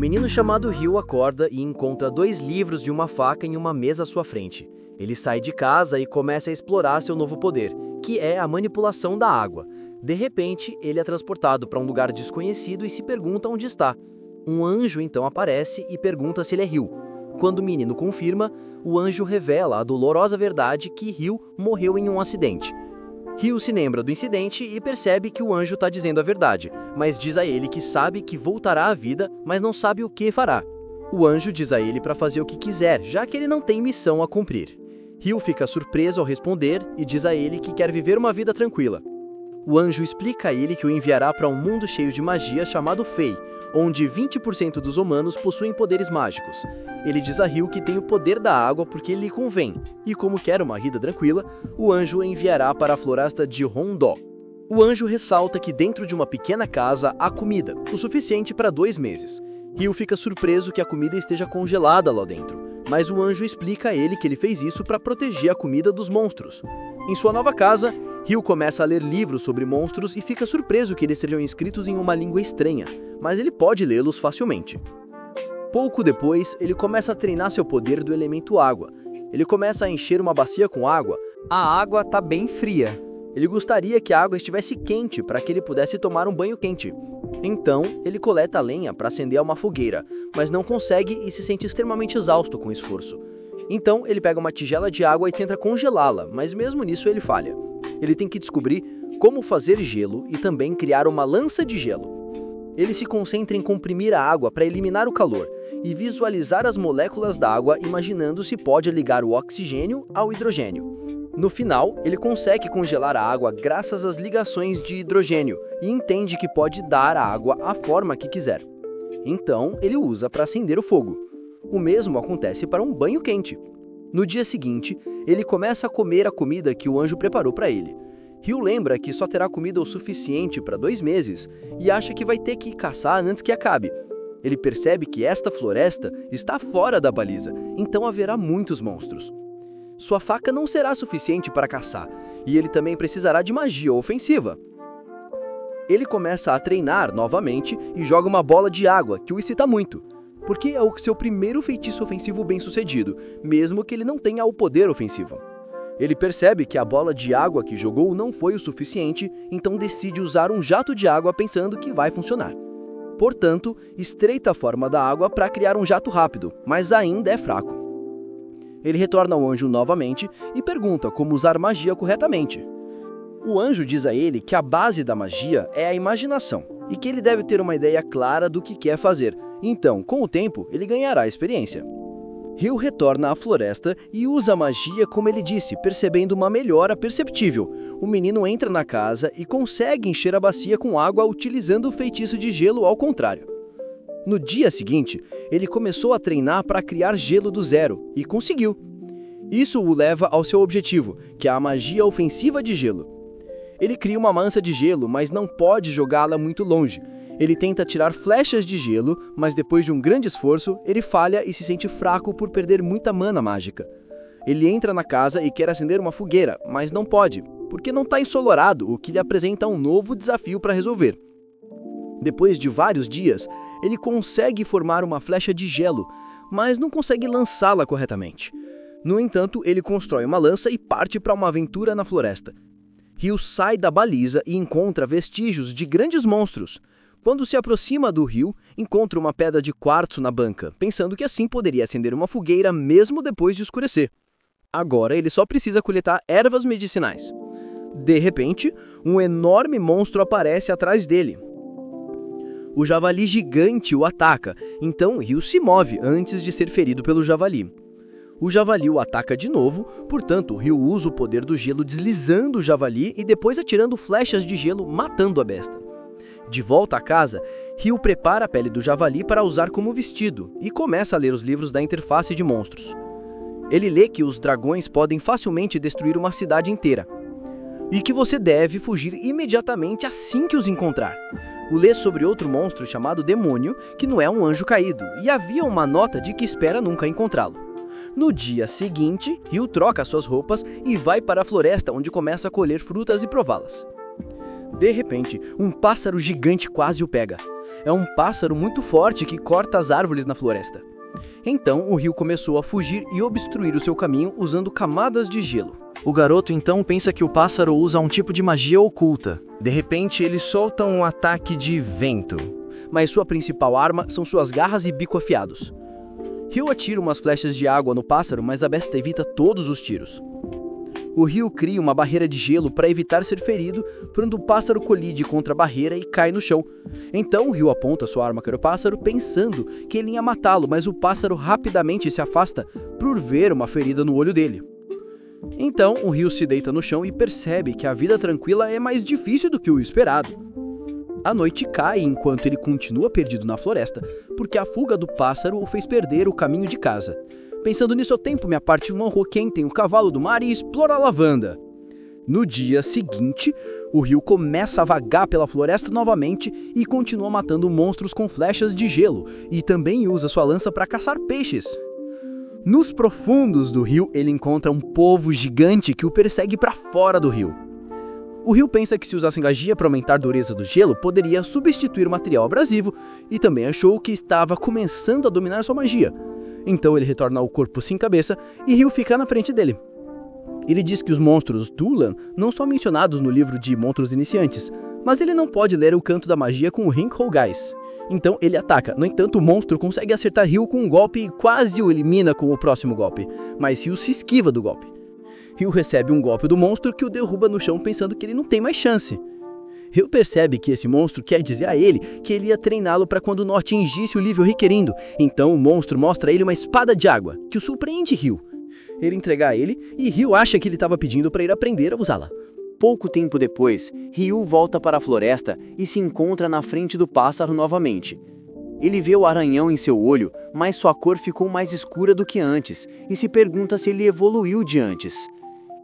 menino chamado Ryu acorda e encontra 2 livros de uma faca em uma mesa à sua frente. Ele sai de casa e começa a explorar seu novo poder, que é a manipulação da água. De repente, ele é transportado para um lugar desconhecido e se pergunta onde está. Um anjo então aparece e pergunta se ele é Ryu. Quando o menino confirma, o anjo revela a dolorosa verdade que Ryu morreu em um acidente. Ryu se lembra do incidente e percebe que o anjo está dizendo a verdade, mas diz a ele que sabe que voltará à vida, mas não sabe o que fará. O anjo diz a ele para fazer o que quiser, já que ele não tem missão a cumprir. Ryu fica surpreso ao responder e diz a ele que quer viver uma vida tranquila. O anjo explica a ele que o enviará para um mundo cheio de magia chamado Fei, onde 20% dos humanos possuem poderes mágicos. Ele diz a Ryu que tem o poder da água porque lhe convém, e como quer uma vida tranquila, o anjo o enviará para a floresta de Rondó. O anjo ressalta que dentro de uma pequena casa há comida, o suficiente para 2 meses. Ryu fica surpreso que a comida esteja congelada lá dentro, mas o anjo explica a ele que ele fez isso para proteger a comida dos monstros. Em sua nova casa, Ryu começa a ler livros sobre monstros e fica surpreso que eles sejam escritos em uma língua estranha, mas ele pode lê-los facilmente. Pouco depois, ele começa a treinar seu poder do elemento água. Ele começa a encher uma bacia com água. A água tá bem fria. Ele gostaria que a água estivesse quente para que ele pudesse tomar um banho quente. Então, ele coleta lenha para acender uma fogueira, mas não consegue e se sente extremamente exausto com o esforço. Então, ele pega uma tigela de água e tenta congelá-la, mas mesmo nisso ele falha. Ele tem que descobrir como fazer gelo e também criar uma lança de gelo. Ele se concentra em comprimir a água para eliminar o calor e visualizar as moléculas da água, imaginando se pode ligar o oxigênio ao hidrogênio. No final, ele consegue congelar a água graças às ligações de hidrogênio e entende que pode dar à água a forma que quiser. Então, ele usa para acender o fogo. O mesmo acontece para um banho quente. No dia seguinte, ele começa a comer a comida que o anjo preparou para ele. Ryu lembra que só terá comida o suficiente para 2 meses e acha que vai ter que caçar antes que acabe. Ele percebe que esta floresta está fora da baliza, então haverá muitos monstros. Sua faca não será suficiente para caçar, e ele também precisará de magia ofensiva. Ele começa a treinar novamente e joga uma bola de água, que o excita muito, porque é o seu primeiro feitiço ofensivo bem-sucedido, mesmo que ele não tenha o poder ofensivo. Ele percebe que a bola de água que jogou não foi o suficiente, então decide usar um jato de água pensando que vai funcionar. Portanto, estreita a forma da água para criar um jato rápido, mas ainda é fraco. Ele retorna ao anjo novamente e pergunta como usar magia corretamente. O anjo diz a ele que a base da magia é a imaginação e que ele deve ter uma ideia clara do que quer fazer. Então, com o tempo, ele ganhará experiência. Ryu retorna à floresta e usa a magia como ele disse, percebendo uma melhora perceptível. O menino entra na casa e consegue encher a bacia com água utilizando o feitiço de gelo ao contrário. No dia seguinte, ele começou a treinar para criar gelo do zero e conseguiu. Isso o leva ao seu objetivo, que é a magia ofensiva de gelo. Ele cria uma mancha de gelo, mas não pode jogá-la muito longe. Ele tenta tirar flechas de gelo, mas depois de um grande esforço, ele falha e se sente fraco por perder muita mana mágica. Ele entra na casa e quer acender uma fogueira, mas não pode, porque não está ensolarado, o que lhe apresenta um novo desafio para resolver. Depois de vários dias, ele consegue formar uma flecha de gelo, mas não consegue lançá-la corretamente. No entanto, ele constrói uma lança e parte para uma aventura na floresta. Ryu sai da baliza e encontra vestígios de grandes monstros. Quando se aproxima do rio, encontra uma pedra de quartzo na banca, pensando que assim poderia acender uma fogueira mesmo depois de escurecer. Agora ele só precisa coletar ervas medicinais. De repente, um enorme monstro aparece atrás dele. O javali gigante o ataca, então Ryu se move antes de ser ferido pelo javali. O javali o ataca de novo, portanto Ryu usa o poder do gelo deslizando o javali e depois atirando flechas de gelo, matando a besta. De volta à casa, Ryu prepara a pele do javali para usar como vestido e começa a ler os livros da interface de monstros. Ele lê que os dragões podem facilmente destruir uma cidade inteira e que você deve fugir imediatamente assim que os encontrar. Lê sobre outro monstro chamado Demônio, que não é um anjo caído, e havia uma nota de que espera nunca encontrá-lo. No dia seguinte, Ryu troca suas roupas e vai para a floresta, onde começa a colher frutas e prová-las. De repente, um pássaro gigante quase o pega. É um pássaro muito forte que corta as árvores na floresta. Então, o Ryu começou a fugir e obstruir o seu caminho usando camadas de gelo. O garoto então pensa que o pássaro usa um tipo de magia oculta. De repente, ele solta um ataque de vento. Mas sua principal arma são suas garras e bico afiados. Ryu atira umas flechas de água no pássaro, mas a besta evita todos os tiros. O Ryu cria uma barreira de gelo para evitar ser ferido quando o pássaro colide contra a barreira e cai no chão. Então o Ryu aponta sua arma para o pássaro pensando que ele ia matá-lo, mas o pássaro rapidamente se afasta por ver uma ferida no olho dele. Então o Ryu se deita no chão e percebe que a vida tranquila é mais difícil do que o esperado. A noite cai enquanto ele continua perdido na floresta, porque a fuga do pássaro o fez perder o caminho de casa. Pensando nisso, eu tempo minha parte no Hoken, tem o cavalo do mar e explora a lavanda. No dia seguinte, o Ryu começa a vagar pela floresta novamente e continua matando monstros com flechas de gelo, e também usa sua lança para caçar peixes. Nos profundos do rio, ele encontra um polvo gigante que o persegue para fora do rio. O Ryu pensa que se usasse magia para aumentar a dureza do gelo, poderia substituir o material abrasivo, e também achou que estava começando a dominar sua magia. Então ele retorna ao corpo sem cabeça e Ryu fica na frente dele. Ele diz que os monstros Dulan não são mencionados no livro de monstros iniciantes, mas ele não pode ler o canto da magia com o Rinkhogais. Então ele ataca. No entanto, o monstro consegue acertar Ryu com um golpe e quase o elimina com o próximo golpe, mas Ryu se esquiva do golpe. Ryu recebe um golpe do monstro que o derruba no chão pensando que ele não tem mais chance. Ryu percebe que esse monstro quer dizer a ele que ele ia treiná-lo para quando não atingisse o nível requerindo. Então o monstro mostra a ele uma espada de água, que o surpreende Ryu. Ele entrega a ele e Ryu acha que ele estava pedindo para ir aprender a usá-la. Pouco tempo depois, Ryu volta para a floresta e se encontra na frente do pássaro novamente. Ele vê o aranhão em seu olho, mas sua cor ficou mais escura do que antes e se pergunta se ele evoluiu de antes.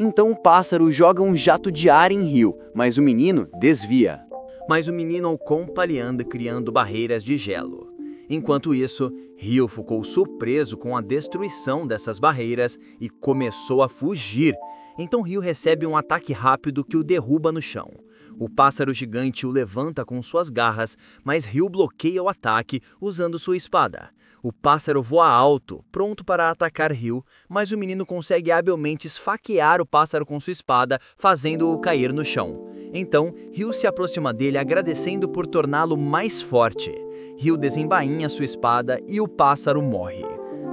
Então o pássaro joga um jato de ar em Ryu, mas o menino desvia. Mas o menino o compaleando criando barreiras de gelo. Enquanto isso, Ryu ficou surpreso com a destruição dessas barreiras e começou a fugir. Então Ryu recebe um ataque rápido que o derruba no chão. O pássaro gigante o levanta com suas garras, mas Ryu bloqueia o ataque usando sua espada. O pássaro voa alto, pronto para atacar Ryu, mas o menino consegue habilmente esfaquear o pássaro com sua espada, fazendo-o cair no chão. Então, Ryu se aproxima dele agradecendo por torná-lo mais forte. Ryu desembainha sua espada e o pássaro morre.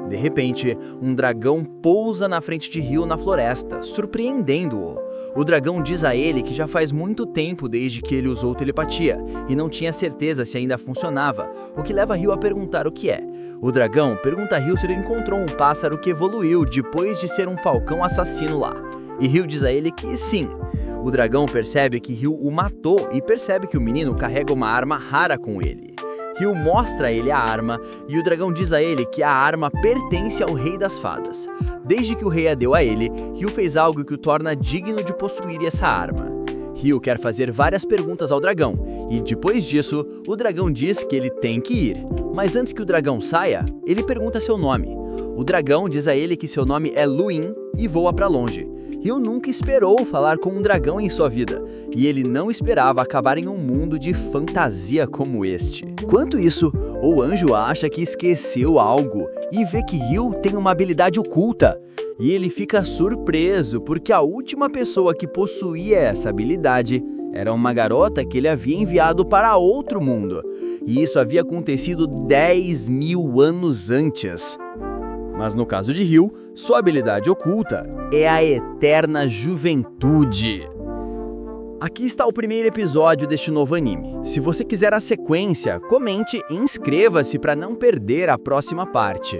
De repente, um dragão pousa na frente de Ryu na floresta, surpreendendo-o. O dragão diz a ele que já faz muito tempo desde que ele usou telepatia, e não tinha certeza se ainda funcionava, o que leva Ryu a perguntar o que é. O dragão pergunta a Ryu se ele encontrou um pássaro que evoluiu depois de ser um falcão assassino lá. E Ryu diz a ele que sim. O dragão percebe que Ryu o matou e percebe que o menino carrega uma arma rara com ele. Ryu mostra a ele a arma e o dragão diz a ele que a arma pertence ao Rei das Fadas. Desde que o rei a deu a ele, Ryu fez algo que o torna digno de possuir essa arma. Ryu quer fazer várias perguntas ao dragão, e depois disso, o dragão diz que ele tem que ir. Mas antes que o dragão saia, ele pergunta seu nome. O dragão diz a ele que seu nome é Luin e voa para longe. Ryu nunca esperou falar com um dragão em sua vida, e ele não esperava acabar em um mundo de fantasia como este. Enquanto isso, o anjo acha que esqueceu algo e vê que Ryu tem uma habilidade oculta. E ele fica surpreso porque a última pessoa que possuía essa habilidade era uma garota que ele havia enviado para outro mundo. E isso havia acontecido 10.000 anos antes. Mas no caso de Ryu, sua habilidade oculta é a eterna juventude. Aqui está o primeiro episódio deste novo anime. Se você quiser a sequência, comente e inscreva-se para não perder a próxima parte.